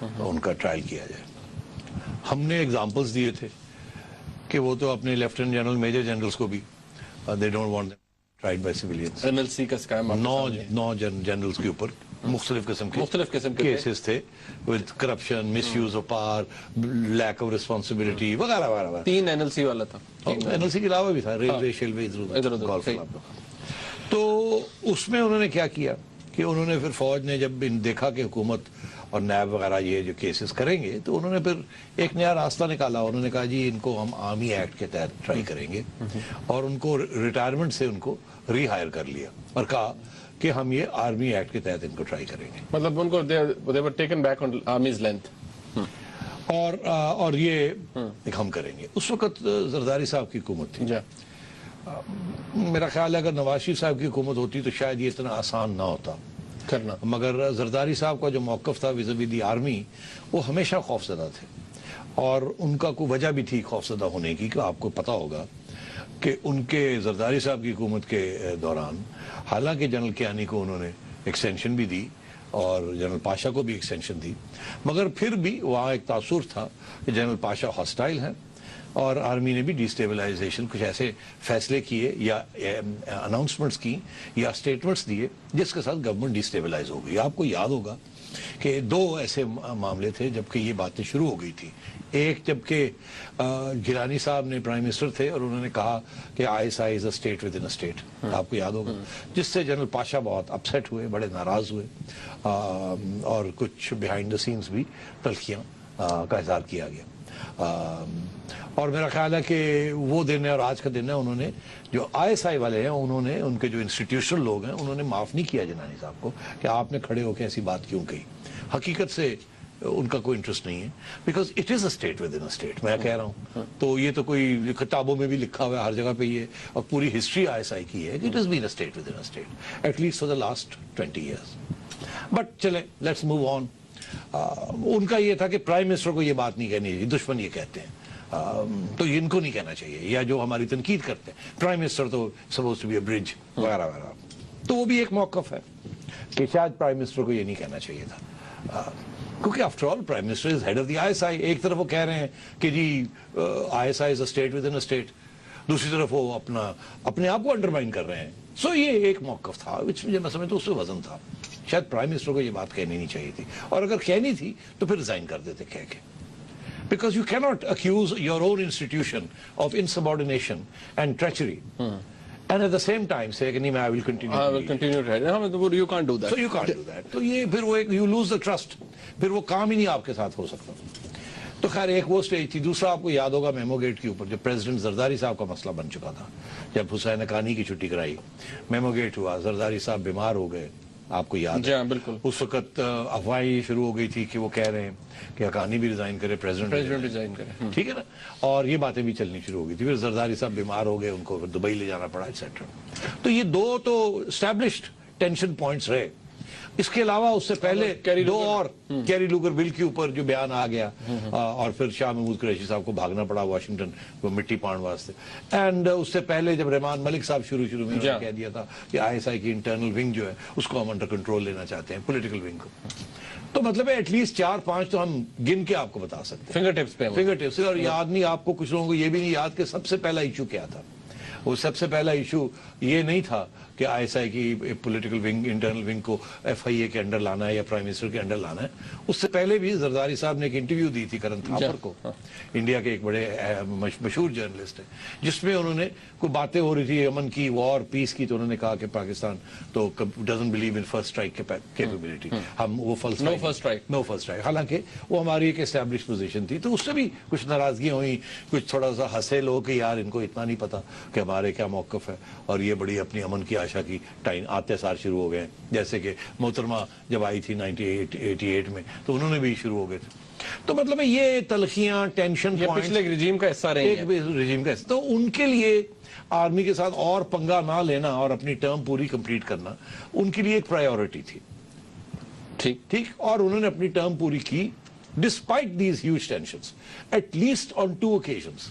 ان کا ٹرائل کیا جائے. ہم نے ایگزامپلس دیے تھے کہ وہ تو اپنے لیفٹیننٹ جنرل میجر جنرلز کو بھی they don't want them tried by civilians. NLC کا اسکیم 9 جنرلز کے اوپر مختلف قسم کے کیسز تھے with corruption, misuse of power, lack of responsibility وغیرہ وغیرہ. 3 NLC والا تھا. NLC کے علاوہ بھی تھا ریلوے شیلوے ادھر. تو اس میں انہوں نے کیا کیا کہ انہوں نے پھر فوج نے جب دیکھا کہ حکومت اور نیب وغیرہ یہ جو کیسز کریں گے تو انہوں نے پھر ایک نیا راستہ نکالا. انہوں نے کہا جی ان کو ہم آرمی ایکٹ کے تحت ٹرائی کریں گے اور ان کو ریٹائرمنٹ سے ان کو ری ہائر کر لیا اور کہا کہ ہم یہ آرمی ایکٹ کے تحت ان کو ٹرائی کریں گے. مطلب ان کو they were taken back on army's length. اور یہ ہم کریں گے. اس وقت زرداری صاحب کی حکومت تھی. میرا خیال ہے اگر نواز شریف صاحب کی حکومت ہوتی تو شاید یہ اتنا آسان نہ ہوتا کرنا. مگر زرداری صاحب کا جو موقف تھا ویزا دی آرمی وہ ہمیشہ خوفزدہ تھے اور ان کا کوئی وجہ بھی تھی خوفزدہ ہونے کی کہ آپ کو پتا ہوگا کہ ان کے زرداری صاحب کی حکومت کے دوران حالانکہ جنرل کیانی کو انہوں نے ایکسٹینشن بھی دی اور جنرل پاشا کو بھی ایکسٹینشن دی مگر پھر بھی وہاں ایک تاثر تھا کہ جنرل پاشا ہاسٹائل ہیں اور آرمی نے بھی ڈی اسٹیبلائزیشن کچھ ایسے فیصلے کیے یا اناؤنسمنٹس کی یا اسٹیٹمنٹس دیے جس کے ساتھ گورنمنٹ ڈی اسٹیبلائز ہو گئی. آپ کو یاد ہوگا کہ 2 ایسے معاملے تھے جب کہ یہ باتیں شروع ہو گئی تھی. ایک جب کہ گیلانی صاحب نے پرائم منسٹر تھے اور انہوں نے کہا کہ ISI is a state within a state. آپ کو یاد ہوگا جس سے جنرل پاشا بہت اپسیٹ ہوئے, بڑے ناراض ہوئے اور کچھ بیہائنڈ دا سینس بھی تلخیاں کا اظہار کیا گیا. اور میرا خیال ہے کہ وہ دن ہے اور آج کا دن ہے انہوں نے جو ISI والے ہیں انہوں نے ان کے جو انسٹیٹیوشنل لوگ ہیں انہوں نے معاف نہیں کیا جنانی صاحب کو کہ آپ نے کھڑے ہو کے ایسی بات کیوں کہی. حقیقت سے ان کا کوئی انٹرسٹ نہیں ہے because it is a state within a state. میں کہہ رہا ہوں تو یہ تو کوئی کتابوں میں بھی لکھا ہوا ہے ہر جگہ پہ یہ اور پوری ہسٹری ISI کی ہے کہ it is been a state within a state at least for the last 20 years. But چلیں لیٹس موو آن. ان کا یہ تھا کہ پرائم منسٹر کو یہ بات نہیں کہنی چاہیے, دشمن یہ کہتے ہیں تو ان کو نہیں کہنا چاہیے یا جو ہماری تنقید کرتے ہیں پرائم منسٹر تو سپوز ٹو بی اے برج وغیرہ وغیرہ. تو وہ بھی ایک موقف ہے کہ شاید پرائم منسٹر کو یہ نہیں کہنا چاہیے تھا کیونکہ after all prime minister is head of the ISI. ایک طرف وہ کہہ رہے ہیں کہ جی ISI is a state within a state, دوسری طرف وہ اپنے آپ کو انڈرمائن کر رہے ہیں. سو یہ ایک موقف تھا وچ میں سمجھتا ہوں اس سے وزن تھا. شاید پرائم منسٹر کو یہ بات کہنی نہیں چاہیے تھی اور اگر کہنی تھی تو پھر ریزائن کر دیتے کہہ کے. Because you cannot accuse your own institution of insubordination and treachery and at the same time say کہ نہیں میں I will continue to head. You can't do that. So you can't do that. تو یہ پھر وہ you lose the trust. پھر وہ کام ہی نہیں آپ کے ساتھ ہو سکتا. تو خیر ایک وہ سٹیج تھی. دوسرا آپ کو یاد ہوگا میمو گیٹ کے اوپر جب پریزیڈنٹ زرداری صاحب کا مسئلہ بن چکا تھا, جب حسین حقانی کی چھٹی کرائی, میمو گیٹ ہوا, زرداری صاحب بیمار ہو گئے, آپ کو یاد ہے بالکل. اس وقت افواہیں شروع ہو گئی تھی کہ وہ کہہ رہے ہیں کہ حقانی بھی ریزائن کرے, پریزیڈنٹ ریزائن کرے, ٹھیک ہے نا, اور یہ باتیں بھی چلنی شروع ہو گئی تھی. پھر زرداری صاحب بیمار ہو گئے, ان کو دبئی لے جانا پڑا ایٹسیٹرا. تو یہ 2 تو اسٹیبلشڈ ٹینشن پوائنٹس رہے. اس کے علاوہ اس سے پہلے 2 اور کیری لوگر بل کے اوپر جو بیان آ گیا اور پھر شاہ محمود قریشی صاحب کو بھاگنا پڑا واشنگٹن وہ مٹی پان واسطے. اینڈ اس سے پہلے جب رحمان ملک صاحب شروع میں کہہ دیا تھا کہ ISI کی انٹرنل ونگ جو ہے اس کو ہم انڈر کنٹرول لینا چاہتے ہیں, پولیٹیکل ونگ کو. تو مطلب ہے ایٹ لیسٹ 4-5 تو ہم گن کے آپ کو بتا سکتے ہیں فنگر ٹپس سے. اور یاد نہیں آپ کو, کچھ لوگوں کو یہ بھی نہیں یاد کہ سب سے پہلا ایشو کیا تھا. وہ سب سے پہلا ایشو یہ نہیں تھا کہ ISI کی پولیٹیکل ونگ انٹرنل ونگ کو FIA کے انڈر لانا ہے یا پرائم منسٹر کے انڈر لانا ہے. اس سے پہلے بھی زرداری صاحب نے ایک انٹرویو دی تھی کرن تھاپر کو, انڈیا کے ایک بڑے مشہور جرنلسٹ ہیں, جس میں انہوں نے کوئی باتیں ہو رہی تھی امن کی, وار, پیس کی, تو انہوں نے کہا کہ پاکستان تو doesn't believe in first strike capability. ہم وہ نو فرسٹ اسٹرائک, حالانکہ وہ ہماری ایک اسٹیبلش پوزیشن تھی. تو اس سے بھی کچھ ناراضگیاں ہوئیں, کچھ تھوڑا سا ہنسے لوگ کہ یار ان کو اتنا نہیں پتا کہ ہمارے کیا موقف ہے اور یہ بڑی اپنی امن کی آشا کی ٹائم آتے سار شروع ہو گئے. جیسے کہ محترمہ جب آئی تھی 1988 میں تو انہوں نے بھی شروع ہو گئے تھے. تو مطلب یہ تلخیاں, ٹینشن پچھلے رجیم کا حصہ رہے ہیں, ایک رجیم کا حصہ. تو ان کے لیے آرمی کے ساتھ اور پنگا نہ لینا اور اپنی ٹرم پوری کمپلیٹ کرنا ان کے لیے ایک پرائیورٹی تھی. ٹھیک, اور انہوں نے اپنی ٹرم پوری کی despite these huge tensions. At least on 2 occasions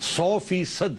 100%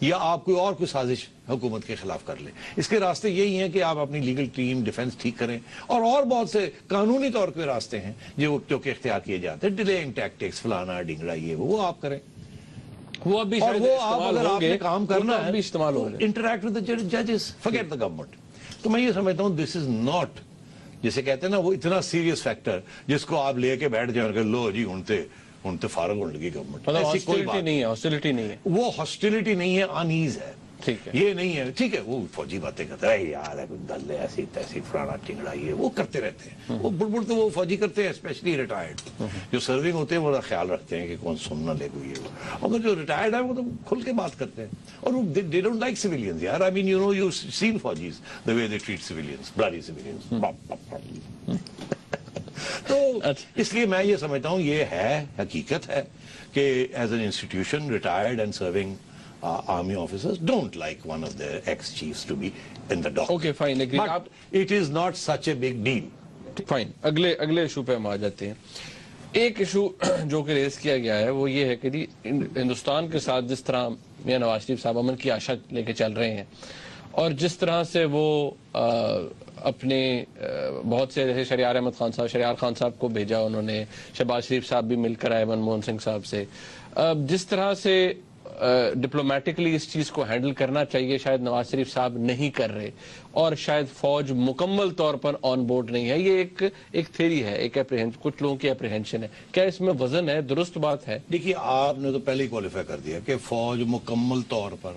یا آپ کوئی سازش حکومت کے خلاف کر لیں. اس کے راستے یہی ہیں کہ آپ اپنی لیگل ٹیم ڈیفنس ٹھیک کریں, اور بہت سے قانونی طور پہ راستے ہیں جو کہ اختیار کیے جاتے ہیں, ڈیلیئنگ ٹیکٹکس فلانا ڈنگڑا یہ وہ آپ کریں. وہ ابھی اور وہ آپ اگر آپ نے کام کرنا ہے استعمال ہو انٹریکٹ ود دی ججز, فارگیٹ دی گورنمنٹ. تو میں یہ سمجھتا ہوں دس از ناٹ, جسے کہتے ہیں نا وہ اتنا سیریس فیکٹر جس کو آپ لے کے بیٹھ جائیں کہ لو جی ہنتے فارغ ہونے لگی گورنمنٹ. ایسی کوئی بات نہیں ہے, ہاسٹیلٹی نہیں ہے, وہ ہاسٹیلٹی نہیں ہے, انیز ہے. ٹھیک ہے, یہ نہیں ہے. ٹھیک ہے, وہ فوجی باتیں کرتے ہیں یار دل ایسی تیسی فلانا ٹنگڑا یہ وہ کرتے رہتے ہیں. وہ بڑبڑ تو وہ فوجی کرتے ہیں, اسپیشلی ریٹائرڈ جو سرونگ ہوتے ہیں, وہ خیال رکھتے ہیں کہ کون سننا لے کوئی یہ. اگر جو ریٹائرڈ ہے وہ تو کھل کے بات کرتے ہیں, اور they don't like civilians یار. I mean, you know, you've seen فوجیز the way they treat civilians, bloody civilians. تو اس لیے میں یہ سمجھتا ہوں یہ ہے حقیقت ہے کہ as an institution retired and serving army officers don't like one of their ex-chiefs to be in the dock. Okay, fine, agree. But it is not such a big deal. Fine. اگلے issue پہ ہم آ جاتے ہیں. ایک issue جو کہ raise کیا گیا ہے وہ یہ ہے کہ ہندوستان کے ساتھ جس طرح میاں نواز شریف صاحب امن کی آشا لے کے چل رہے ہیں, اور جس طرح سے وہ اپنے بہت سے جیسے شہریار احمد خان صاحب, شہریار خان صاحب کو بھیجا انہوں نے, شہباز شریف صاحب بھی مل کر آئے منموہن سنگھ صاحب سے, جس طرح سے ڈپلومیٹکلی اس چیز کو ہینڈل کرنا چاہیے شاید نواز شریف صاحب نہیں کر رہے, اور شاید فوج مکمل طور پر آن بورڈ نہیں ہے. یہ ایک تھیری ہے, ایک کچھ لوگوں کی اپریہنشن ہے. کیا اس میں وزن ہے, درست بات ہے؟ دیکھیے آپ نے تو پہلے ہی کوالیفائی کر دیا کہ فوج مکمل طور پر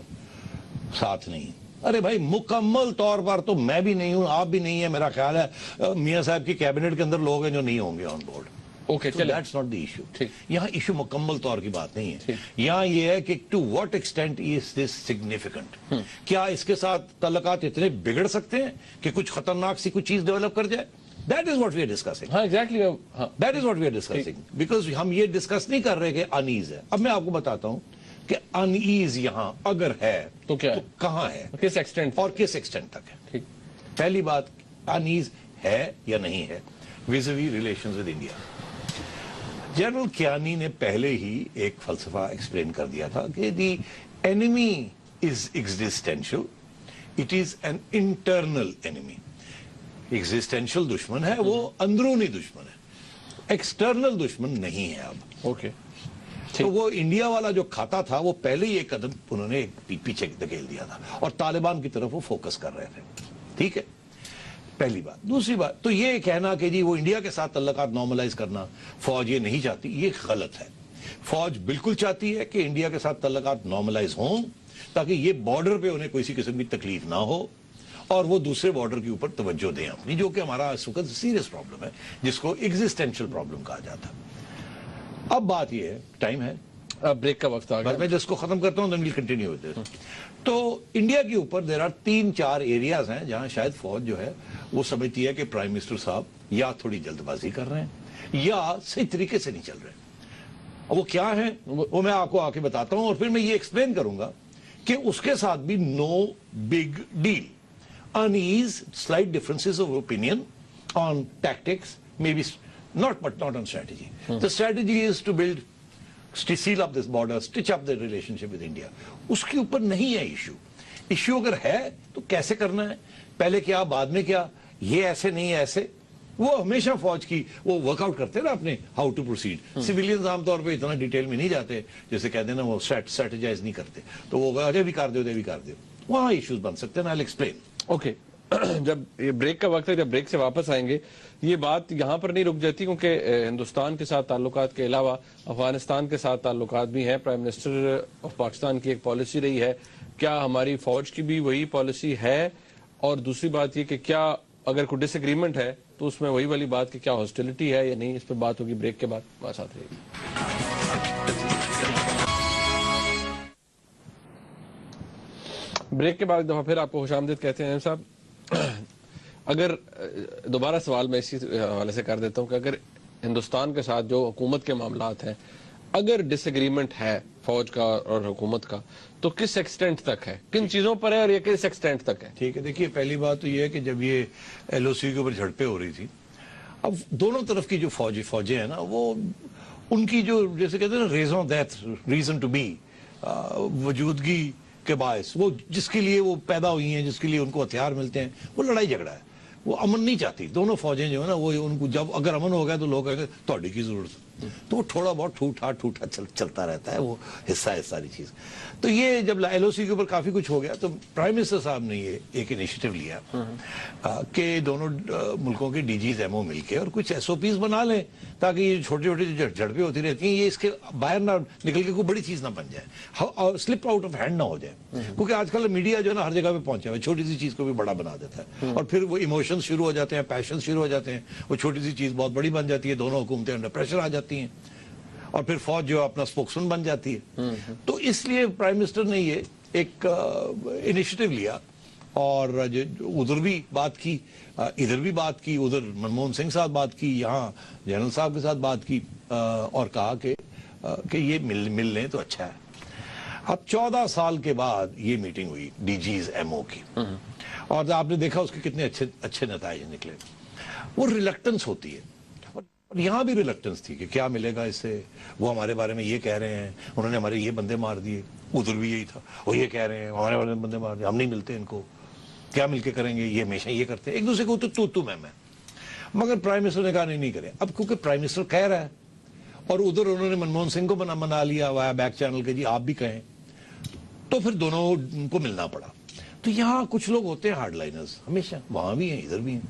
ساتھ نہیں. ارے بھائی مکمل طور پر تو میں بھی نہیں ہوں, آپ بھی نہیں ہے, میرا خیال ہے میاں صاحب کی کیبنٹ کے اندر لوگ ہیں جو نہیں ہوں گے on board. That's not the issue. یہاں ایشو مکمل طور کی بات نہیں ہے. یہاں یہ ہے کہ to what extent is this significant. کیا اس کے ساتھ تعلقات اتنے بگڑ سکتے ہیں کہ کچھ خطرناک سی کوئی چیز ڈیولپ کر جائے. That is what we are discussing. ہاں exactly, That is what we are discussing. Because ہم یہ ڈسکس نہیں کر رہے کہ انیز ہے. اب میں آپ کو بتاتا ہوں کہ انیز یہاں اگر ہے تو کیا ہے, کہاں ہے, کس ایکسٹینٹ اور کس ایکسٹینٹ تک ہے. پہلی بات انیز ہے یا نہیں ہے vis-a-vis relations with India. General Kayani نے پہلے ہی ایک فلسفہ ایکسپلین کر دیا تھا کہ دی enemy is existential, it is an internal enemy. ایگزسٹینشل دشمن ہے, وہ اندرونی دشمن ہے, ایکسٹرنل دشمن نہیں ہے اب. اوکے, تو وہ انڈیا والا جو کھاتا تھا وہ پہلے ہی ایک قدم انہوں نے پیچھے دھکیل دیا تھا, اور طالبان کی طرف وہ فوکس کر رہے تھے. ٹھیک ہے, پہلی بات. دوسری بات تو یہ کہنا کہ جی وہ انڈیا کے ساتھ تعلقات نارملائز کرنا فوج یہ نہیں چاہتی, یہ غلط ہے. فوج بالکل چاہتی ہے کہ انڈیا کے ساتھ تعلقات نارملائز ہوں تاکہ یہ بارڈر پہ انہیں کوئی کسی قسم کی تکلیف نہ ہو, اور وہ دوسرے بارڈر کے اوپر توجہ دیں اپنی, جو کہ ہمارا اس وقت سیریس پرابلم ہے جس کو ایگزسٹینشل پرابلم کہا جاتا ہے. اب بات یہ ہے, ٹائم ہے, بریک کا وقت آ گیا, میں جس کو ختم کرتا ہوں then we'll continue with this. تو انڈیا کے اوپر دیر آر 3-4 ایریاز ہیں جہاں شاید فوج جو ہے وہ سمجھتی ہے کہ پرائم منسٹر صاحب یا تھوڑی جلد بازی کر رہے ہیں یا صحیح طریقے سے نہیں چل رہے. وہ کیا ہیں وہ میں آپ کو آ کے بتاتا ہوں, اور پھر میں یہ ایکسپلین کروں گا کہ اس کے ساتھ بھی no big deal. unease, slight differences of opinion on tactics, maybe not, but not on strategy. The strategy is to build, seal up this border, stitch up the relationship with India. اس کے اوپر نہیں ہے issue. Issue اگر ہے تو کیسے کرنا ہے, پہلے کیا بعد میں کیا, یہ ایسے نہیں ایسے. وہ ہمیشہ فوج کی وہ ورک آؤٹ کرتے ہیں نا اپنے ہاؤ ٹو پروسیڈ. سویلینز عام طور پہ اتنا ڈیٹیل میں نہیں جاتے, جیسے کہتے ہیں نا وہ اسٹریٹجائز نہیں کرتے, تو وہ ارے بھی کر دو دے بھی کر دو, وہاں ایشوز بن سکتے ہیں. I'll explain. اوکے, جب یہ بریک کا وقت ہے, جب بریک سے واپس آئیں گے یہ بات یہاں پر نہیں رک جاتی, کیونکہ ہندوستان کے ساتھ تعلقات کے علاوہ افغانستان کے ساتھ تعلقات بھی ہیں. پرائم منسٹر آف پاکستان کی ایک پالیسی رہی ہے, کیا ہماری فوج کی بھی وہی پالیسی ہے؟ اور دوسری بات یہ کہ کیا اگر کوئی ڈس ایگریمنٹ ہے تو اس میں وہی والی بات کہ کیا ہاسٹیلٹی ہے یا نہیں, اس پہ بات ہوگی بریک کے بعد. بات ساتھ رہے گی. بریک کے بعد ایک دفعہ پھر آپ کو خوش آمدید کہتے ہیں صاحب. اگر دوبارہ سوال میں اسی حوالے سے کر دیتا ہوں کہ اگر ہندوستان کے ساتھ جو حکومت کے معاملات ہیں, اگر ڈس ایگریمنٹ ہے فوج کا اور حکومت کا, تو کس ایکسٹینٹ تک ہے, کن چیزوں پر ہے, اور یہ کس ایکسٹینٹ تک ہے؟ ٹھیک ہے, دیکھیے پہلی بات تو یہ ہے کہ جب یہ ایل او سی کے اوپر جھڑپیں ہو رہی تھی, اب دونوں طرف کی جو فوجیں ہیں نا, وہ ان کی جو جیسے کہتے ہیں نا ریزن ٹو بی, وجودگی کے باعث وہ جس کے لیے وہ پیدا ہوئی ہیں, جس کے لیے ان کو ہتھیار ملتے ہیں, وہ لڑائی جھگڑا ہے. وہ امن نہیں چاہتی. دونوں فوجیں جو ہے نا وہ ان کو جب اگر امن ہو گیا تو لوگ کہیں گے توڑی کی ضرورت, تو وہ تھوڑا بہت ٹھوٹا چلتا رہتا ہے, وہ حصہ ہے ساری چیز. تو یہ جب ایل او سی کے اوپر کافی کچھ ہو گیا تو پرائم منسٹر صاحب نے یہ ایک انیشیٹو لیا کہ دونوں ملکوں کے ڈی جیز ایم او مل کے اور کچھ ایس او پیز بنا لیں تاکہ یہ چھوٹی چھوٹی جو جھڑپیں ہوتی رہتی ہیں یہ اس کے باہر نہ نکل کے کوئی بڑی چیز نہ بن جائے اور سلپ آؤٹ آف ہینڈ نہ ہو جائے. کیونکہ آج کل میڈیا جو ہے نا ہر جگہ پہ پہنچا ہوا ہے, چھوٹی سی چیز کو بھی بڑا بنا دیتا ہے اور پھر وہ ایموشنز شروع ہو جاتے ہیں, پیشنز شروع ہو جاتے ہیں, وہ چھوٹی سی چیز بہت بڑی بن جاتی ہے, دونوں حکومتیں انڈر پریشر آ جاتی ہیں اور پھر فوج جو اپنا اسپوکسمین بن جاتی ہے. تو اس لیے پرائم منسٹر نے یہ ایک انیشیٹو لیا اور ادھر بھی بات کی, ادھر بھی بات کی, ادھر منموہن سنگھ صاحب بات کی, یہاں جنرل صاحب کے ساتھ بات کی اور کہا کہ یہ مل لیں تو اچھا ہے. اب 14 سال کے بعد یہ میٹنگ ہوئی ڈی جیز ایم او کی اور آپ نے دیکھا اس کے کتنے اچھے نتائج نکلے. وہ ریلکٹنس ہوتی ہے اور یہاں بھی ریلکٹنس تھی کہ کیا ملے گا اس سے, وہ ہمارے بارے میں یہ کہہ رہے ہیں, انہوں نے ہمارے یہ بندے مار دیے, ادھر بھی یہی تھا, وہ یہ کہہ رہے ہیں ہمارے بارے میں بندے مار دیے, ہم نہیں ملتے ان کو, کیا مل کے کریں گے, یہ ہمیشہ یہ کرتے ہیں ایک دوسرے کو تو میں. مگر پرائم منسٹر نے کہا نہیں کریں. اب کیونکہ پرائم منسٹر کہہ رہا ہے اور ادھر انہوں نے منموہن سنگھ کو منا لیا وایا بیک چینل کے جی آپ بھی کہیں, تو پھر دونوں کو ملنا پڑا. تو یہاں کچھ لوگ ہوتے ہیں ہارڈ لائنرز, ہمیشہ وہاں بھی ہیں ادھر بھی ہیں,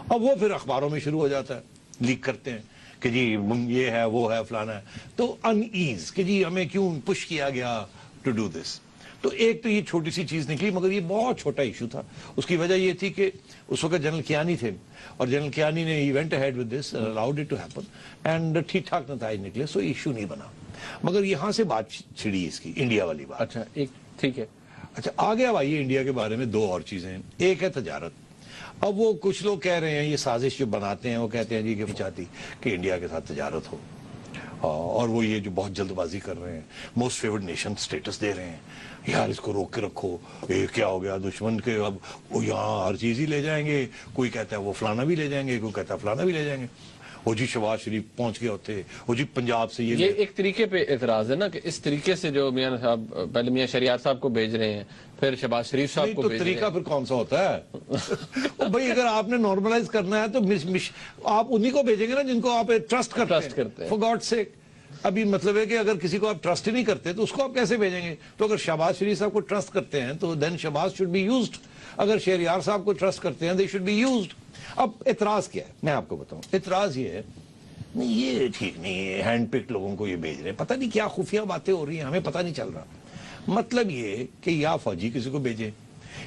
اب وہ پھر اخباروں میں شروع ہو جاتا ہے, لیک کرتے ہیں کہ جی یہ ہے وہ ہے فلانا ہے, تو ان ایز کہ جی ہمیں کیوں پش کیا گیا ٹو ڈو دس. تو ایک تو یہ چھوٹی سی چیز نکلی مگر یہ بہت چھوٹا ایشو تھا. اس کی وجہ یہ تھی کہ اس وقت جنرل کیانی تھے اور جنرل کیانی نے ہی went ahead with this allowed it to happen and ٹھیک ٹھاک نتائج نکلے, سو ایشو نہیں بنا. مگر یہاں سے بات چھڑی اس کی انڈیا والی بات. اچھا ایک ٹھیک ہے. اچھا آگے اب آئیے انڈیا کے بارے میں دو اور چیزیں ہیں. ایک ہے تجارت. اب وہ کچھ لوگ کہہ رہے ہیں یہ سازش جو بناتے ہیں وہ کہتے ہیں جی کہ چاہتی کہ انڈیا کے ساتھ تجارت ہو اور وہ یہ جو بہت جلد بازی کر رہے ہیں, موسٹ فیورڈ نیشن سٹیٹس دے رہے ہیں, یار اس کو روک کے رکھو, یہ کیا ہو گیا دشمن کے, اب وہ یہاں ہر چیز ہی لے جائیں گے, کوئی کہتا ہے وہ فلانا بھی لے جائیں گے, کوئی کہتا ہے فلانا بھی لے جائیں گے, وہ جی شہباز شریف پہنچ گئے ہوتے, وہ جی پنجاب سے یہ ایک طریقے پہ اعتراض ہے نا کہ اس طریقے سے جو میاں صاحب پہلے میاں شہریار صاحب کو بھیج رہے ہیں پھر شہباز شریف صاحب کو بھیج رہے ہیں. طریقہ پھر کون سا ہوتا ہے بھائی, اگر آپ نے نارملائز کرنا ہے تو آپ انہی کو بھیجیں گے نا جن کو آپ ٹرسٹ کرتے ہیں, فار گاڈ سیک. ابھی مطلب ہے کہ اگر کسی کو آپ ٹرسٹ ہی نہیں کرتے تو اس کو آپ کیسے بھیجیں گے؟ تو اگر شہباز شریف صاحب کو ٹرسٹ کرتے ہیں تو دین شہباز شوڈ بی یوزڈ, اگر شہریار صاحب کو ٹرسٹ کرتے ہیں دے شوڈ بی یوزڈ. اب اعتراض کیا ہے میں آپ کو بتاؤں, اعتراض یہ ہے نہیں یہ ٹھیک نہیں ہے, ہینڈ پکڈ لوگوں کو یہ بھیج رہے ہیں, پتہ نہیں کیا خفیہ باتیں ہو رہی ہیں, ہمیں پتہ نہیں چل رہا. مطلب یہ کہ یا فوجی کسی کو بھیجیں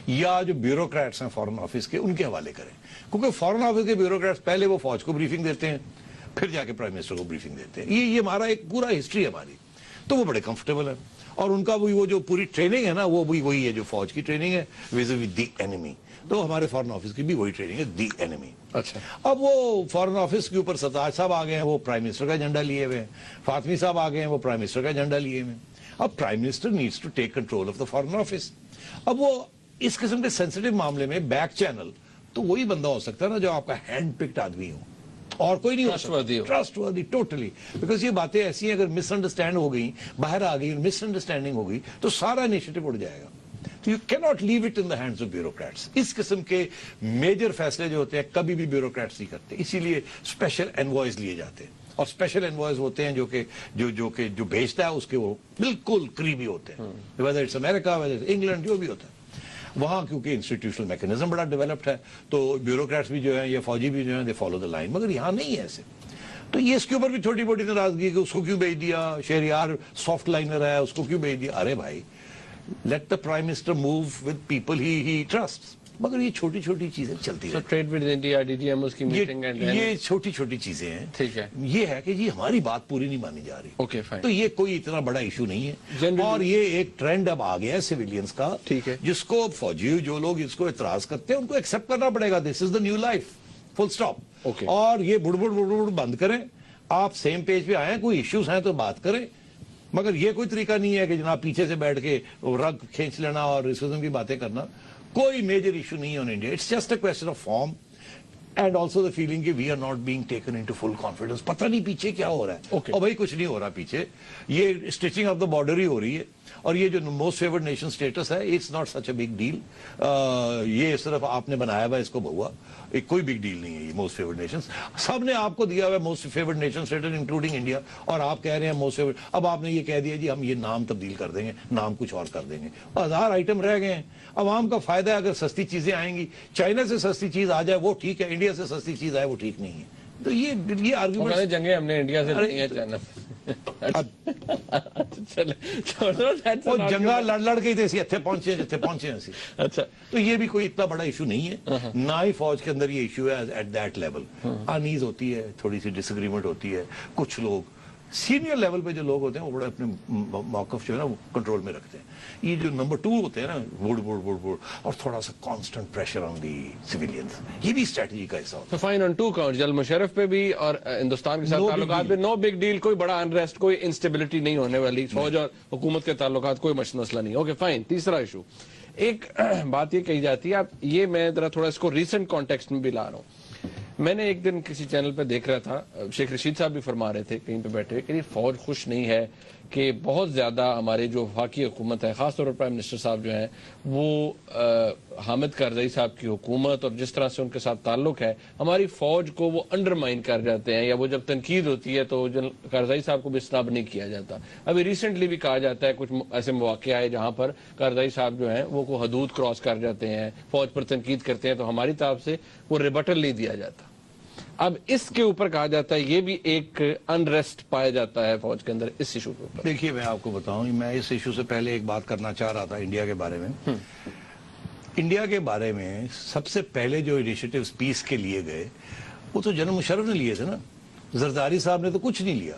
یا جو بیوروکریٹس ہیں فارن آفس کے ان کے حوالے کریں, کیونکہ فارن آفس کے بیوروکریٹس پہلے وہ فوج کو بریفنگ دیتے ہیں پھر جا کے پرائم منسٹر کو بریفنگ دیتے ہیں. یہ ہمارا ایک پورا ہسٹری ہے ہماری, تو وہ بڑے کمفرٹیبل ہیں اور ان کا وہ جو پوری ٹریننگ ہے نا وہ بھی وہی ہے جو فوج کی ٹریننگ ہے vis-a-vis دی اینیمی, تو ہمارے فارن آفس کی بھی وہی ٹریننگ ہے دی اینیمی. اچھا اب وہ فارن آفس کے اوپر ستاج صاحب آ گئے ہیں, وہ پرائم منسٹر کا ایجنڈا لیے ہوئے ہیں, فاطمی صاحب آ گئے ہیں, وہ پرائم منسٹر کا ایجنڈا لیے ہوئے ہیں. اب prime minister needs to take control of the foreign office. اب وہ اس قسم کے سینسٹیو معاملے میں بیک چینل تو وہی بندہ ہو سکتا ہے نا جو آپ کا ہینڈ پکڈ آدمی ہو, اور کوئی نہیں ہو سکتا ٹرسٹ وردی ٹوٹلی. بیکاز یہ باتیں ایسی ہیں اگر مس انڈرسٹینڈ ہو گئی, باہر آ گئی, مس انڈرسٹینڈنگ ہو گئی تو سارا انیشیٹو اڑ جائے گا. تو یو کی not leave it in the hands of bureaucrats. اس قسم کے میجر فیصلے جو ہوتے ہیں کبھی بھی بیوروکریٹس نہیں کرتے, اسی لیے اسپیشل انوائز لیے جاتے ہیں, اور اسپیشل انوائز ہوتے ہیں جو بھیجتا ہے اس کے وہ بالکل قریبی ہوتے ہیں, whether it's America whether it's England جو بھی ہوتا ہے وہاں, کیونکہ انسٹیٹیوشنل میکنزم بڑا ڈیولپڈ ہے تو بیوروکریٹس بھی جو ہیں یا فوجی بھی جو ہیں دے فالو دا لائن. مگر یہاں نہیں ہے ایسے. تو یہ اس کے اوپر بھی چھوٹی موٹی ناراضگی کہ اس کو کیوں بھیج دیا, شہریار سافٹ لائنر ہے اس کو کیوں بھیج دیا. ارے بھائی let the prime minister move with people he trust. مگر یہ چھوٹی چھوٹی چیزیں چلتی ہیں. Trade with India D G M اس کی میٹنگ یہ چھوٹی چھوٹی چیزیں ہیں. ٹھیک ہے, یہ ہے کہ جی ہماری بات پوری نہیں مانی جا رہی. Okay fine. تو یہ کوئی اتنا بڑا ایشو نہیں ہے, اور یہ ایک ٹرینڈ اب آ گیا ہے سویلینز کا, ٹھیک ہے, جس کو فوجی جو لوگ اس کو اعتراض کرتے ہیں ان کو ایکسپٹ کرنا پڑے گا. This is the new life, full stop. اور یہ بڑبڑ بند کریں, آپ سیم پیج پہ آئیں, کوئی ایشوز ہیں تو بات کریں. مگر یہ کوئی طریقہ نہیں ہے کہ جناب پیچھے سے بیٹھ کے رگ کھینچ لینا اور اس قسم کی باتیں کرنا. کوئی میجر ایشو نہیں ہے on India. It's just a question of form and also the feeling کہ we are not being taken into full confidence. پتہ نہیں پیچھے کیا ہو رہا ہے, اور بھائی کچھ نہیں ہو رہا پیچھے, یہ اسٹچنگ آف دا بارڈر ہی ہو رہی ہے. اور یہ جو موسٹ فیورڈ نیشن سٹیٹس ہے it's not such a big deal. یہ صرف آپ نے بنایا ہوا ہے اس کو بہوا, کوئی بگ ڈیل نہیں ہے یہ موسٹ فیورڈ نیشن. سب نے آپ کو دیا ہوا ہے most favoured nation status including India, اور آپ کہہ رہے ہیں موسٹ فیورڈ. اب آپ نے یہ کہہ دیا جی ہم یہ نام تبدیل کر دیں گے, نام کچھ اور کر دیں گے, 1000 آئٹم رہ گئے ہیں. عوام کا فائدہ ہے اگر سستی چیزیں آئیں گی. چائنا سے سستی چیز آ جائے وہ ٹھیک ہے, انڈیا سے سستی چیز آئے وہ ٹھیک نہیں ہے. تو یہ آرگومنٹ جنگیں ہم نے انڈیا سے لڑی ہیں چائنا جنگا لڑ کے اتنے پہنچے جتنے پہنچے ہیں. اچھا, تو یہ بھی کوئی اتنا بڑا ایشو نہیں ہے, نہ ہی فوج کے اندر یہ ایشو ہے ایٹ دیٹ لیول. انیز ہوتی ہے, تھوڑی سی ڈس اگریمنٹ ہوتی ہے, کچھ لوگ سینئر لیول پہ جو لوگ ہوتے ہیں وہ بڑا اپنے موقف جو ہے نا وہ کنٹرول میں رکھتے ہیں. یہ جو نمبر 2 ہوتے ہیں نا ووڈ اور تھوڑا سا constant pressure on the civilians, یہ بھی اسٹریٹجی کا حصہ ہوتا ہے. فائن آن 2 کاؤنٹ, جنرل مشرف پہ بھی اور ہندوستان کے ساتھ تعلقات پہ نو بگ ڈیل, کوئی بڑا انریسٹ, کوئی انسٹیبلٹی نہیں ہونے والی, فوج اور حکومت کے تعلقات کوئی مسئلہ نہیں. Okay fine. تیسرا ایشو, ایک بات یہ کہی جاتی ہے, اب یہ میں ذرا تھوڑا اس کو ریسنٹ کانٹیکسٹ میں بھی لا رہا ہوں. میں نے ایک دن کسی چینل پہ دیکھ رہا تھا, شیخ رشید صاحب بھی فرما رہے تھے کہیں پہ بیٹھے کہ فوج خوش نہیں ہے کہ بہت زیادہ ہمارے جو وفاقی حکومت ہے, خاص طور پر پرائم منسٹر صاحب جو ہیں وہ حامد کارزئی صاحب کی حکومت اور جس طرح سے ان کے ساتھ تعلق ہے, ہماری فوج کو وہ انڈرمائن کر جاتے ہیں, یا وہ جب تنقید ہوتی ہے تو کارزئی صاحب کو بھی اسناب نہیں کیا جاتا. ابھی ریسنٹلی بھی کہا جاتا ہے کچھ ایسے مواقع آئے جہاں پر کارزئی صاحب جو ہیں وہ کو حدود کراس کر جاتے ہیں, فوج پر تنقید کرتے ہیں, تو ہماری طرف سے وہ ریبٹل نہیں دیا جاتا. اب اس کے اوپر کہا جاتا ہے یہ بھی ایک انریسٹ پایا جاتا ہے فوج کے اندر اس ایشو کے اوپر. دیکھیے میں آپ کو بتاؤں, میں اس ایشو سے پہلے ایک بات کرنا چاہ رہا تھا انڈیا کے بارے میں. انڈیا کے بارے میں سب سے پہلے جو انیشیٹیوز پیس کے لیے گئے وہ تو جنرل مشرف نے لیے تھے نا, زرداری صاحب نے تو کچھ نہیں لیا.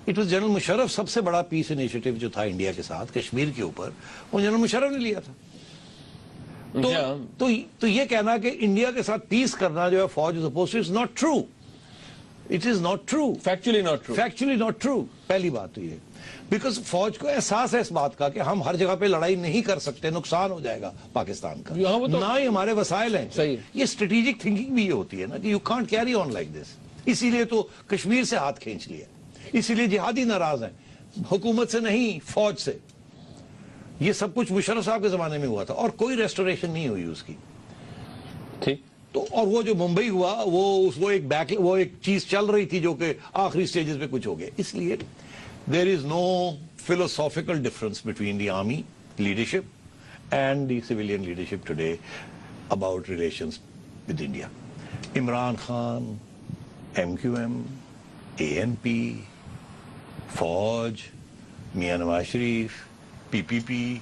اٹ واز جنرل مشرف, سب سے بڑا پیس انیشیٹیو جو تھا انڈیا کے ساتھ کشمیر کے اوپر وہ جنرل مشرف نے لیا تھا. تو یہ کہنا کہ انڈیا کے ساتھ پیس کرنا جو ہے فوج supposed is not true. It is not true, factually not true. پہلی بات تو یہ بیکاز فوج کو احساس ہے اس بات کا کہ ہم ہر جگہ پہ لڑائی نہیں کر سکتے, نقصان ہو جائے گا پاکستان کا, نہ ہی ہمارے وسائل ہیں. یہ اسٹریٹجک تھنکنگ بھی یہ ہوتی ہے نا کہ you can't carry on like this. اسی لیے تو کشمیر سے ہاتھ کھینچ لیا, اسی لیے جہادی ناراض ہیں, حکومت سے نہیں فوج سے. یہ سب کچھ مشرف صاحب کے زمانے میں ہوا تھا اور کوئی ریسٹوریشن نہیں ہوئی اس کی. ٹھیک. تو اور وہ جو ممبئی ہوا وہ ایک چیز چل رہی تھی جو کہ آخری سٹیجز پہ کچھ ہو گیا. اس لیے there is no philosophical difference between the army leadership and the civilian leadership today about relations with India. Imran Khan, MQM, ANP, Fauj, Mian Nawaz Sharif, PPP,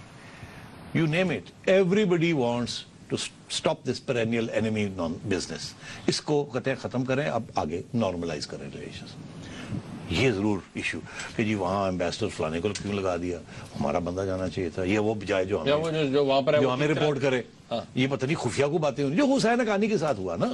you name it. Everybody wants to stop this perennial enemy business. اس کو قطع ختم کریں, اب آگے normalise کریں relations. یہ ضرور issue کہ جی وہاں ایمبیسڈر فلانے کو کیوں لگا دیا, ہمارا بندہ جانا چاہیے تھا, یہ وہ بجائے جو ہمیں رپورٹ کرے. یہ پتہ نہیں خفیہ کو باتیں ہوں جو حسین حقانی کے ساتھ ہوا نا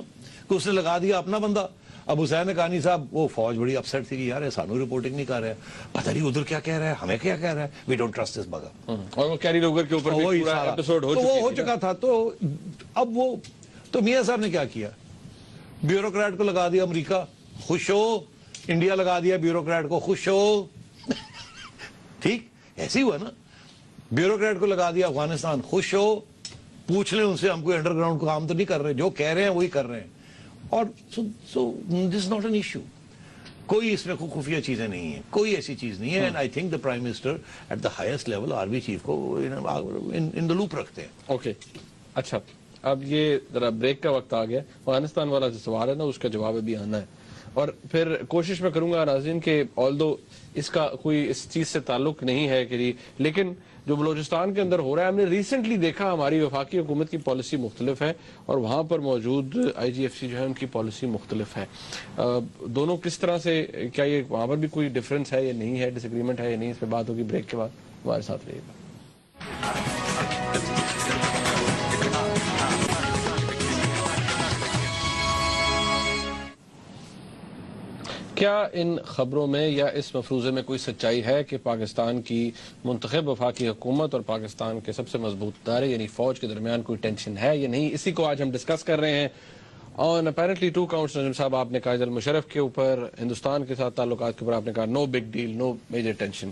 کہ اس نے لگا دیا اپنا بندہ. اب حسین حقانی صاحب وہ فوج بڑی اپسیٹ تھی کہ یار سانو رپورٹنگ نہیں کر رہے, پتہ نہیں ادھر کیا کہہ رہا ہے, ہمیں کیا کہہ رہا ہے, وی ڈونٹ ٹرسٹ دس بگا. اور وہ کیری روگر کے اوپر بھی پورا ایپیسوڈ ہو چکا تھا. تو اب وہ تو میاں صاحب نے کیا کیا, بیوروکریٹ کو لگا دیا امریکہ, خوش ہو. انڈیا لگا دیا بیوروکریٹ کو, خوش ہو. ٹھیک ایسے ہی ہوا نا, بیوروکریٹ کو لگا دیا افغانستان, خوش ہو. پوچھ لیں ان سے, ہم کوئی انڈر گراؤنڈ کام تو نہیں کر رہے, جو کہہ رہے ہیں وہی کر رہے ہیں. اور سو دس از ناٹ این ایشو. کوئی اس میں خفیہ چیزیں نہیں ہیں, کوئی ایسی چیز نہیں ہے. And I think the prime minister at the highest level army chief کو ان دا لوپ رکھتے ہیں. اوکے اچھا, اب یہ ذرا بریک کا وقت آ گیا. افغانستان والا جو سوال ہے نا اس کا جواب ابھی آنا ہے, اور پھر کوشش میں کروں گا ناظرین کہ آلدو اس کا کوئی اس چیز سے تعلق نہیں ہے کہ لیکن جو بلوچستان کے اندر ہو رہا ہے, ہم نے ریسنٹلی دیکھا ہماری وفاقی حکومت کی پالیسی مختلف ہے اور وہاں پر موجود آئی جی ایف سی جو ہے ان کی پالیسی مختلف ہے. دونوں کس طرح سے, کیا یہ وہاں پر بھی کوئی ڈفرینس ہے یا نہیں ہے, ڈس ایگریمنٹ ہے یا نہیں, اس پہ بات ہوگی بریک کے بعد. ہمارے ساتھ رہیے گا. کیا ان خبروں میں یا اس مفروضے میں کوئی سچائی ہے کہ پاکستان کی منتخب وفاقی حکومت اور پاکستان کے سب سے مضبوط ادارے یعنی فوج کے درمیان کوئی ٹینشن ہے یا نہیں؟ اسی کو آج ہم ڈسکس کر رہے ہیں. اور اپیرنٹلی 2 counts نجم صاحب, آپ نے کہا جنرل مشرف کے اوپر, ہندوستان کے ساتھ تعلقات کے اوپر آپ نے کہا نو بگ ڈیل, نو میجر ٹینشن.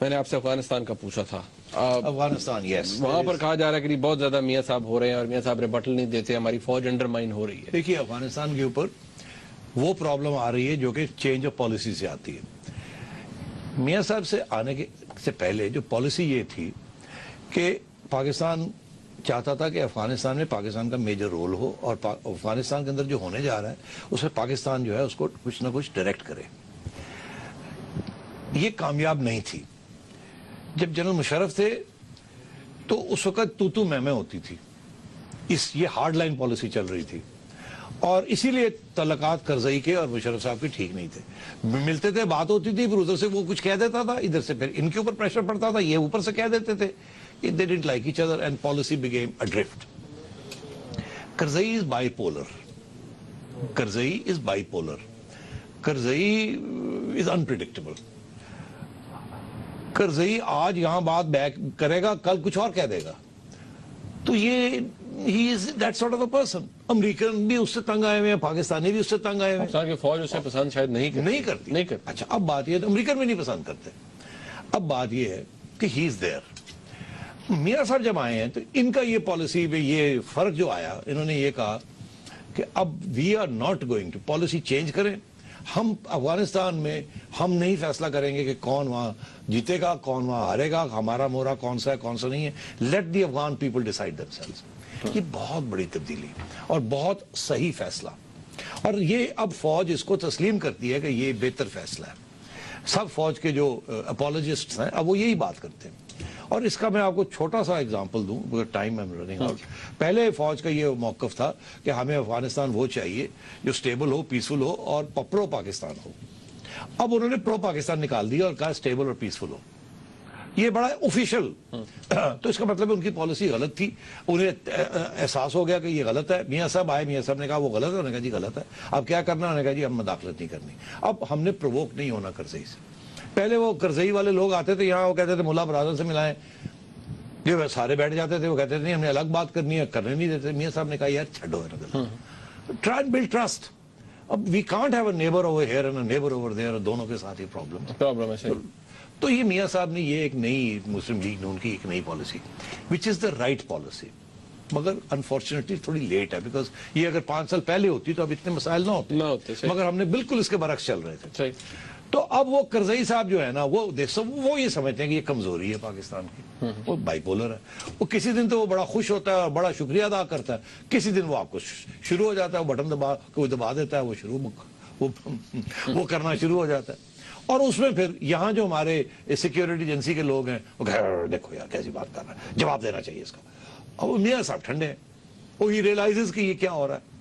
میں نے آپ سے افغانستان کا پوچھا تھا. افغانستان یس وہاں پر کہا جا رہا ہے کہ بہت زیادہ میاں صاحب ہو رہے ہیں اور میاں صاحب ریبٹل نہیں دیتے, ہماری فوج انڈرمائن ہو رہی ہے. دیکھیے افغانستان کے اوپر وہ پرابلم آ رہی ہے جو کہ چینج آف پالیسی سے آتی ہے. میاں صاحب سے آنے سے پہلے جو پالیسی یہ تھی کہ پاکستان چاہتا تھا کہ افغانستان میں پاکستان کا میجر رول ہو اور افغانستان کے اندر جو ہونے جا رہا ہے اس میں پاکستان جو ہے اس کو کچھ نہ کچھ ڈائریکٹ کرے. یہ کامیاب نہیں تھی. جب جنرل مشرف تھے تو اس وقت تو میں ہوتی تھی, یہ ہارڈ لائن پالیسی چل رہی تھی اور اسی لیے تعلقات کرزئی کے اور مشرف صاحب کے ٹھیک نہیں تھے. ملتے تھے, بات ہوتی تھی, پھر ادھر سے وہ کچھ کہہ دیتا تھا, ادھر سے پھر ان کے اوپر پریشر پڑتا تھا, یہ اوپر سے کہہ دیتے تھے. They didn't like each other and policy became adrift. Karzai is bipolar. Karzai is bipolar. Karzai is unpredictable. Karzai آج یہاں بات بیک کرے گا, کل کچھ اور کہہ دے گا. تو یہ he is that sort of a person. American بھی اس سے تنگ آئے ہوئے ہیں, پاکستانی بھی اس سے تنگ آئے ہوئے ہیں. پاکستان کی فوج اسے پسند شاید نہیں کرتی. اچھا اب بات یہ ہے, امریکن بھی نہیں پسند کرتے. اب بات یہ ہے کہ he is there. میاں صاحب جب آئے ہیں تو ان کا یہ پالیسی میں یہ فرق جو آیا, انہوں نے یہ کہا کہ اب we are not going to policy change کریں. ہم افغانستان میں ہم نہیں فیصلہ کریں گے کہ کون وہاں جیتے گا, کون وہاں ہارے گا, ہمارا مورا کون سا ہے کون سا نہیں ہے. Let the Afghan people decide themselves. یہ بہت بڑی تبدیلی اور بہت صحیح فیصلہ, اور یہ اب فوج اس کو تسلیم کرتی ہے کہ یہ بہتر فیصلہ ہے. سب فوج کے جو اپولوجسٹس ہیں اب وہ یہی بات کرتے ہیں. اور اس کا میں آپ کو چھوٹا سا اگزامپل دوں, because time I'm running out. پہلے فوج کا یہ موقف تھا کہ ہمیں افغانستان وہ چاہیے جو سٹیبل ہو, پیسفل ہو اور پرو پاکستان ہو. اب انہوں نے پرو پاکستان نکال دیا اور کہا سٹیبل اور پیسفل ہو. یہ بڑا آفیشیل, تو اس کا مطلب ہے ان کی پالیسی غلط تھی. انہیں احساس ہو گیا کہ یہ غلط ہے. میاں صاحب آئے, میاں صاحب نے کہا وہ غلط ہے, انہوں نے کہا جی غلط ہے, اب کیا کرنا, انہوں نے کہا جی ہم مداخلت نہیں کرنی. اب ہم نے پرووک نہیں ہونا کرزئی سے. پہلے وہ کرزئی والے لوگ آتے تھے یہاں, وہ کہتے تھے ملا برادر سے ملائیں, جو سارے بیٹھ جاتے تھے, وہ کہتے تھے نہیں ہم نے الگ بات کرنی ہے, کرنے نہیں دیتے. میاں صاحب نے کہا یار چھڈو ہے, ٹرائی اینڈ بلڈ ٹرسٹ. اب we can't have a neighbour over here and a neighbour over there, دونوں کے ساتھ یہ پرابلم ہے. تو یہ میاں صاحب نے یہ ایک نئی مسلم لیگ نون کی ایک نئی policy, which is the right policy, مگر انفارچونیٹلی تھوڑی لیٹ ہے. بیکاز یہ اگر 5 سال پہلے ہوتی تو اب اتنے مسائل نہ ہوتے, مگر ہم نے بالکل اس کے برعکس چل رہے تھے. تو اب وہ کرزئی صاحب جو ہے نا, وہ یہ سمجھتے ہیں کہ یہ کمزوری ہے پاکستان کی, وہ بائی پولر ہے. وہ کسی دن تو وہ بڑا خوش ہوتا ہے اور بڑا شکریہ ادا کرتا ہے, کسی دن وہ آپ کو شروع ہو جاتا ہے, بٹن دبا دیتا ہے, وہ کرنا شروع ہو جاتا ہے. اور اس میں پھر یہاں جو ہمارے سیکیورٹی ایجنسی کے لوگ ہیں وہ دیکھو یار کیسی بات کر رہا ہے, جواب دینا چاہیے اس کا. اور میاں صاحب ٹھنڈے ہیں, وہ ہی ریئلائزز کہ یہ کیا ہو رہا ہے.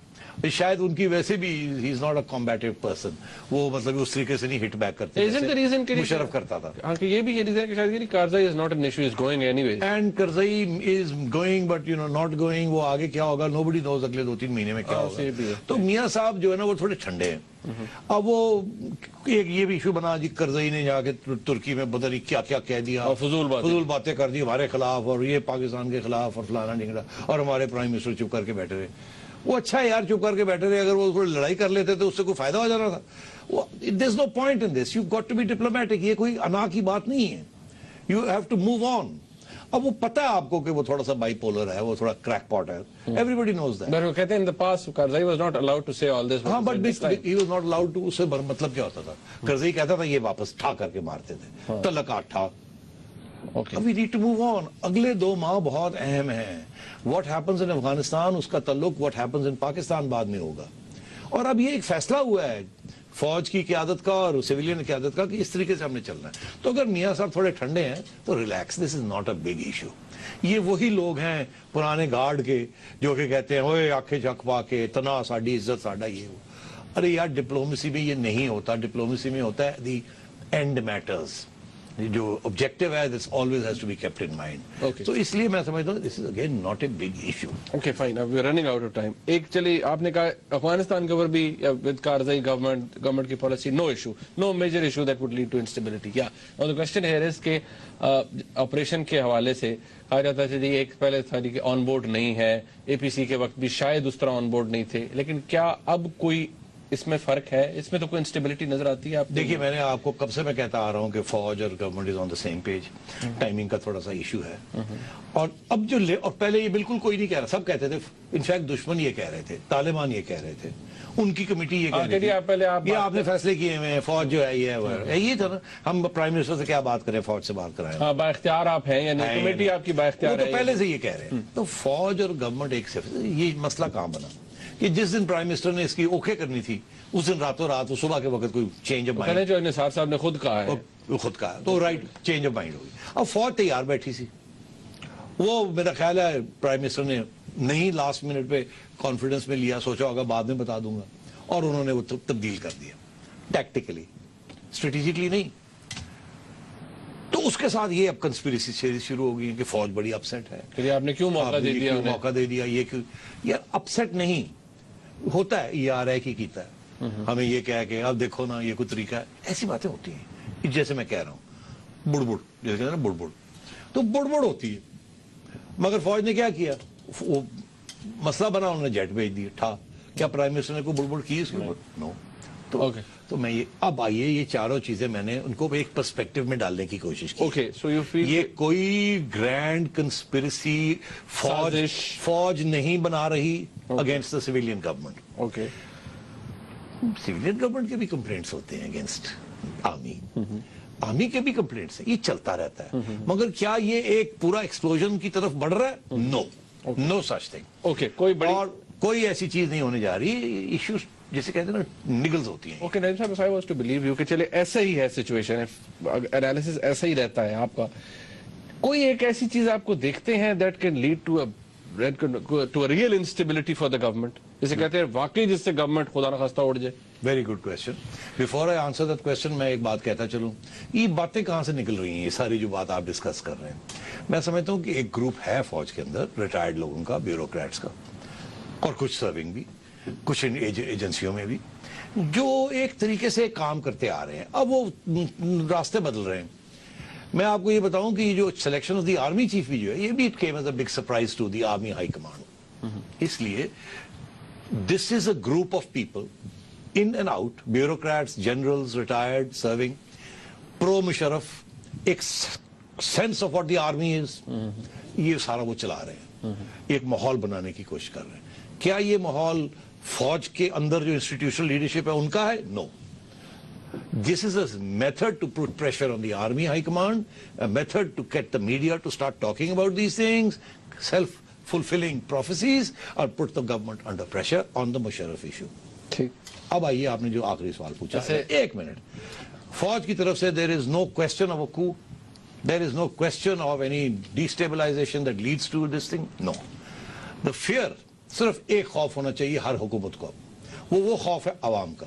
شاید ان کی ویسے بھی ہی از ناٹ اے کمبیٹیو پرسن, وہ مطلب اس طریقے سے نہیں ہٹ بیک کرتے جیسے مشرف کرتا تھا. یہ بھی یہ ریزن ہے کہ شاید Karzai is not an issue, is going anyway, and Karzai is going but you know not going. وہ آگے کیا ہوگا نوبڈی نوز, اگلے 2-3 مہینے میں کیا ہوگا. تو میاں صاحب جو ہے نا وہ تھوڑے ٹھنڈے ہیں. اب وہ ایک یہ بھی ایشو بنا جی کرزئی نے جا کے ترکی میں پتہ نہیں کیا کیا کہہ دیا, فضول باتیں کر دی ہمارے خلاف, اور یہ پاکستان کے خلاف, اور فلانا ڈنگڑا, اور ہمارے پرائم منسٹر چپ کر کے بیٹھے رہے. وہ اچھا ہے یار چپ کر کے بیٹھے رہے, اگر وہ تھوڑی لڑائی کر لیتے تو اس سے کوئی فائدہ ہو جانا تھا. There is no point in this, you got to be diplomatic. یہ کوئی انا کی بات نہیں ہے, you have to move on. اب وہ پتہ ہے آپ کو کہ وہ تھوڑا سا بائی پولر ہے, وہ تھوڑا کریک پاٹ ہے, ایوری بڈی نوز دیٹ. وہ کہتے ہیں in the past Karzai was not allowed to say all this. ہاں but he was not allowed to. اس سے مطلب کیا ہوتا تھا, کرزئی کہتا تھا یہ واپس ٹھا کر کے مارتے تھے, تعلقات ٹھا. We need to move on. اگلے 2 ماہ بہت اہم ہیں. What happens in افغانستان, اس کا تعلق what happens in پاکستان بعد میں ہوگا. اور اب یہ ایک فیصلہ ہوا ہے فوج کی قیادت کا اور سویلین قیادت کا کہ اس طریقے سے ہم نے چلنا ہے. تو اگر میاں صاحب تھوڑے ٹھنڈے ہیں تو relax, this is not a big issue. یہ وہی لوگ ہیں پرانے گارڈ کے جو کہ کہتے ہیں اوے آنکھیں جھک پا کے تنا ساڈی عزت ساڈا یہ ہو. ارے یار ڈپلومیسی میں یہ نہیں ہوتا. ڈپلومیسی میں ہوتا ہے دی اینڈ میٹرز, جو آبجیکٹو ہے this always has to be kept in mind. تو اس لیے میں سمجھتا ہوں this is again not a big issue. Okay fine, we are running out of time. ایک چلیے آپ نے کہا افغانستان کے اوپر بھی with Karzai government کی policy no issue, no major issue that would lead to instability. Yeah. Now the question here is کہ آپریشن کے حوالے سے کہا جاتا ہے کہ ایک پہلے تھا کہ آن بورڈ نہیں ہے, اے پی سی کے وقت بھی شاید اس طرح آن بورڈ نہیں تھے, لیکن کیا اب کوئی اس میں فرق ہے, اس میں تو کوئی انسٹیبلٹی نظر آتی ہے آپ کو؟ دیکھیے میں نے آپ کو کب سے میں کہتا آ رہا ہوں کہ فوج اور government is on the same page, timing کا تھوڑا سا ایشو ہے. اور اب جو اور پہلے یہ بالکل کوئی نہیں کہہ رہا, سب کہتے تھے, انفیکٹ دشمن یہ کہہ رہے تھے, طالبان یہ کہہ رہے تھے, ان کی کمیٹی یہ کہہ رہی تھی, یہ آپ نے فیصلے کیے ہوئے ہیں, فوج جو ہے یہ تھا نا, ہم پرائم منسٹر سے کیا بات کریں, فوج سے بات کرائیں. ہاں, با اختیار آپ ہیں, یعنی کمیٹی آپ کی با اختیار ہے, تو پہلے سے یہ کہہ رہے ہیں. تو فوج اور گورنمنٹ ایک سے, یہ مسئلہ کہاں بنا کہ جس دن پرائم منسٹر نے اس کی اوکے کرنی تھی اس دن راتوں رات صبح کے وقت کوئی چینج آف مائنڈ, جو نثار صاحب نے خود کہا ہے, خود کہا تو رائٹ چینج آف مائنڈ ہوگی. اب فوج تیار بیٹھی سی, وہ میرا خیال ہے پرائم منسٹر نے نہیں لاسٹ منٹ پہ کانفیڈنس میں لیا, سوچا ہوگا بعد میں بتا دوں گا, اور انہوں نے وہ تبدیل کر دیا ٹیکٹیکلی, اسٹریٹجکلی نہیں. تو اس کے ساتھ یہ اب کنسپیریسی شروع ہو گئی کہ فوج بڑی اپسیٹ ہے, پھر آپ نے کیوں موقع دے دیا, موقع دے دیا, یہ کیوں یار اپسیٹ نہیں ہوتا ہے, یہ آ رہا ہے کہ کیتا ہے, ہمیں یہ کہہ کہ اب دیکھو نا یہ کوئی طریقہ ہے, ایسی باتیں ہوتی ہیں. جیسے میں کہہ رہا ہوں بڑبڑ, جیسے کہتے ہیں نا بڑبڑ, تو بڑبڑ ہوتی ہے. مگر فوج نے کیا کیا, وہ مسئلہ بنا, انہوں نے جیٹ بھیج دیے ٹھا. کیا پرائم منسٹر نے کوئی بڑبڑ کی اس کے اوپر؟ نو. تو میں یہ اب آئیے یہ چاروں چیزیں میں نے ان کو ایک پرسپیکٹو میں ڈالنے کی کوشش کی. یہ کوئی گرینڈ کنسپیرسی فوج نہیں بنا رہی against the civilian government. Civilian government کے بھی کمپلینٹس ہوتے ہیں اگینسٹ آرمی, آرمی کے بھی کمپلینٹس ہیں, یہ چلتا رہتا ہے. مگر کیا یہ ایک پورا ایکسپلوژن کی طرف بڑھ رہا ہے؟ نو سچ تھنگ. اور کوئی ایسی چیز نہیں ہونے جا رہی. ایشوز جیسے کہتے ہیں نا نگلز ہوتی ہیں. اوکے نظیم صاحب, if I was to believe you کہ چلے ایسا ہی ہے سچویشن, انالیسس ایسا ہی رہتا ہے آپ کا, کوئی ایک ایسی چیز آپ کو دیکھتے ہیں that can lead to a real instability for the government, جیسے کہتے ہیں واقعی جس سے گورنمنٹ خدا نخواستہ اڑ جائے؟ Very good question. Before I answer that question میں ایک بات کہتا چلوں, یہ باتیں کہاں سے نکل رہی ہیں, یہ ساری جو بات آپ ڈسکس کر رہے ہیں. میں سمجھتا ہوں کہ ایک گروپ ہے فوج کے اندر ریٹائرڈ لوگوں کا, بیوروکریٹس کا, اور کچھ سرونگ بھی, کچھ ایجنسیوں میں بھی, جو ایک طریقے سے کام کرتے آ رہے ہیں. اب وہ راستے بدل رہے ہیں. میں آپ کو یہ بتاؤں کہ یہ جو selection of the army chief بھی جو ہے, یہ بھی it came as a big surprise to the army high command. اس لیے this is a group of people in and out, bureaucrats, generals, retired, serving, pro Musharraf, ایک sense of what the army is, یہ سارا وہ چلا رہے ہیں, ایک ماحول بنانے کی کوشش کر رہے ہیں. کیا یہ ماحول فوج کے اندر جو انسٹیٹیوشنل لیڈرشپ ہے ان کا ہے؟ نو. This is a method to put pressure on the army high command, a method to get the media to start talking about these things, self-fulfilling prophecies, or put the government under pressure on the Musharraf issue. اب آئیے آپ نے جو آخری سوال پوچھا ہے, ایک منٹ. فوج کی طرف سے there is no question of a coup, there is no question of any destabilization that leads to this thing. No. The fear, صرف ایک خوف ہونا چاہیے ہر حکومت کو, وہ خوف ہے عوام کا.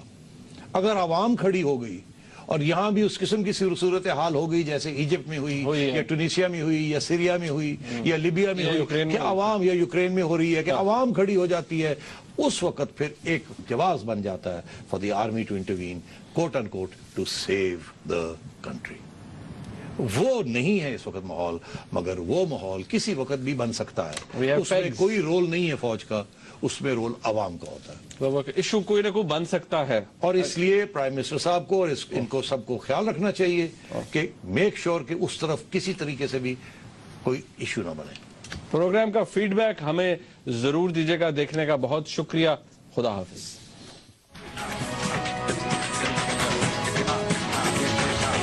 اگر عوام کھڑی ہو گئی اور یہاں بھی اس قسم کی صورت حال ہو گئی جیسے ایجپٹ میں ہوئی, یا ٹونیشیا میں ہوئی, یا سیریا میں ہوئی, یا لیبیا میں ہوئی, کہ عوام, یا یوکرین میں ہو رہی ہے کہ عوام کھڑی ہو جاتی ہے, اس وقت پھر ایک جواز بن جاتا ہے for the army to intervene, quote unquote, to save the country. وہ نہیں ہے اس وقت ماحول, مگر وہ ماحول کسی وقت بھی بن سکتا ہے. اس میں کوئی رول نہیں ہے فوج کا, اس میں رول عوام کا ہوتا ہے. ایشو کوئی نہ کوئی بن سکتا ہے, اور اس لیے پرائم منسٹر صاحب کو اور ان کو سب کو خیال رکھنا چاہیے کہ میک شور کہ اس طرف کسی طریقے سے بھی کوئی ایشو نہ بنے. پروگرام کا فیڈ بیک ہمیں ضرور دیجیے گا. دیکھنے کا بہت شکریہ. خدا حافظ.